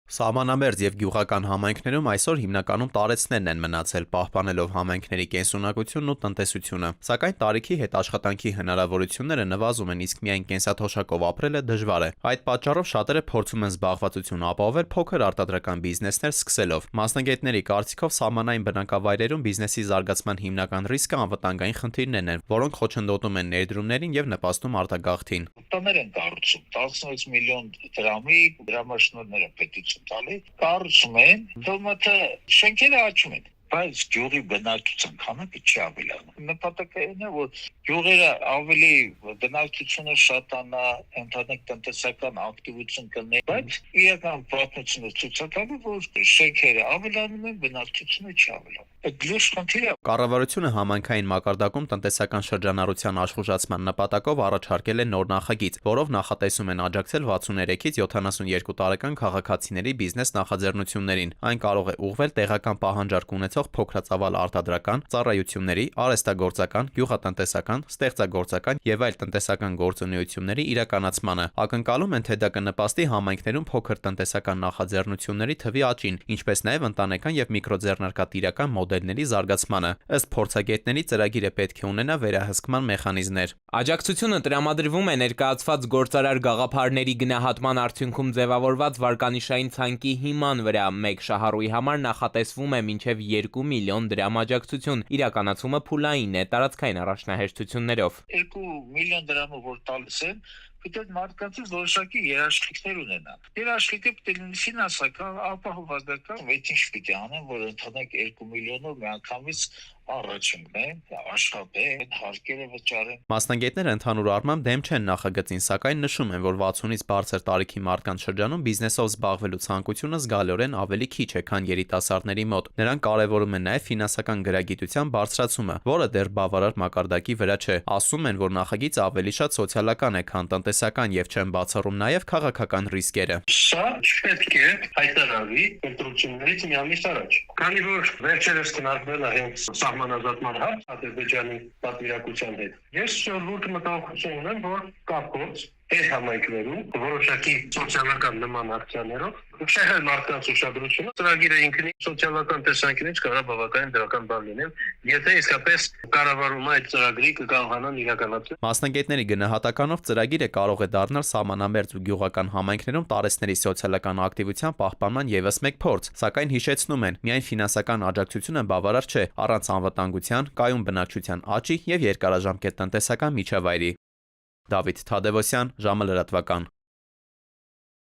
Սահմանամերձ եւ գյուղական համայնքներում այսօր հիմնականում տարեցներն են մնացել, պահպանելով համայնքների կենսունակությունն ու տնտեսությունը։ Սակայն տարիքի հետ աշխատանքի հնարավորությունները նվազում են, իսկ միայն կենսաթոշակով ապրելը դժվար է։ Այդ պատճառով շատերը փորձում են զբաղվածություն ապահովել փոքր արտադրական բիզնեսներ սկսելով։ Մասնագետների կարծիքով սահմանային բնակավայրերում բիզնեսի զարգացման հիմնական ռիսկը անվտանգային խնդիրներն են, որոնք խոչընդոտում են ներդրումներին եւ նպաստում արտագաղթին։ Տներ են կառուցում 16 միլիոն դրամի դրամաշնորհները պետություն տալի կառուցում են դոմաթը շենքերը աճում են բայց գյուղի բնակչության քանակը չի ավելանում նպատակը այն է որ գյուղերը ավելի բնակչությունը շատանա ընդհանուր տնտեսական ակտիվություն կլինի բայց իրական պատմությունը ցույց է տալու որ շենքերը ավելանում են բնակչությունը չի ավելանում Կառավարությունը համայնքային մակարդակում տնտեսական շրջանառության աշխուժացման նպատակով առաջարկել է նոր նախագիծ, որով նախատեսում են աջակցել 63-ից 72 տարեկան քաղաքացիների բիզնես նախաձեռնություններին։ Այն կարող է ուղղվել տեղական պահանջարկ ունեցող փոքրածավալ արտադրական, ծառայությունների, արհեստագործական, գյուղատնտեսական, ստեղծագործական եւ այլ տնտեսական գործունեությունների իրականացմանը։ Ակնկալում են, թե դա կնպաստի համայնքներում փոքր տնտեսական նախաձեռնությունների թվի աճին, ինչպես նաեւ ընտանեկան եւ միկրոձեռնարկատիրական մոդելների զարգացմանը։ Ըստ փորձագետների ծրագիրը պետք է ունենա վերահսկման մեխանիզմներ։ Աջակցությունը տրամադրվում է ներկայացված գործարար գաղափարների գնահատման արդյունքում ձևավորված վարկանիշային ցանկի հիման վրա։ Մեկ շահառուի համար նախատեսվում է մինչև 2 միլիոն դրամ աջակցություն։ Իրականացումը փուլային է տարածքային առաջնահերթություններով։ 2 միլիոն դրամը որ տալիս են Պետք է մարդկանցից որոշակի երաշխիքներ ունենան։ Երաշխիքը պետք է լինի ֆինանսական, ապահովական, այդ ինչ պետք է անեն, որ ընդհանուր 2 միլիոնով միանգամից առաջ ընկնեն, աշխատեն, հարկերը վճարեն։ Մասնագետները ընդհանուր առմամբ դեմ չեն նախագծին, սակայն նշում են, որ 60-ից բարձր տարիքի մարդկանց շրջանում բիզնեսով զբաղվելու ցանկությունը զգալիորեն ավելի քիչ է, քան երիտասարդների մոտ։ Նրանք կարևորում են նաև ֆինանսական գրագիտության բարձրացումը, որը դեռ բավարար մակարդակի վրա չէ։ Ասում են, որ նախագիծը ավելի շատ սոցիալական է, քան տնտեսական եւ չեն բացառում նաև քաղաքական ռիսկերը։ Սա չպետք է հայտարարվի ընտրություններից մի ամիս առաջ։ Քանի որ վերջերս քննարկվել է հենց սահմանազատման հարց Ադրբեջանի պատվիրակության հետ։ Ես շնորհիվ մտահոգություն ունեմ, որ կապոց այս համայնքներում որոշակի սոցիալական նման ակցիաներով շահել մարդկանց ուշադրությունը ծրագիրը ինքնին սոցիալական տեսանկյունից կարող է բավականին դրական բան լինել, եթե իսկապես կառավարումը այդ ծրագրի կկարողանան իրականացնել։ Մասնագետների գնահատականով ծրագիրը կարող է դառնալ սահմանամերձ ու գյուղական համայնքներում տարեցների սոցիալական ակտիվության պահպանման ևս մեկ փորձ, սակայն հիշեցնում են, միայն ֆինանսական աջակցությունը բավարար չէ, առանց անվտանգության, կայուն բնակչության աճի եւ երկարաժամկետ տնտեսական միջավայրի։ Դավիթ Թադևոսյան, ժամը լրատվական։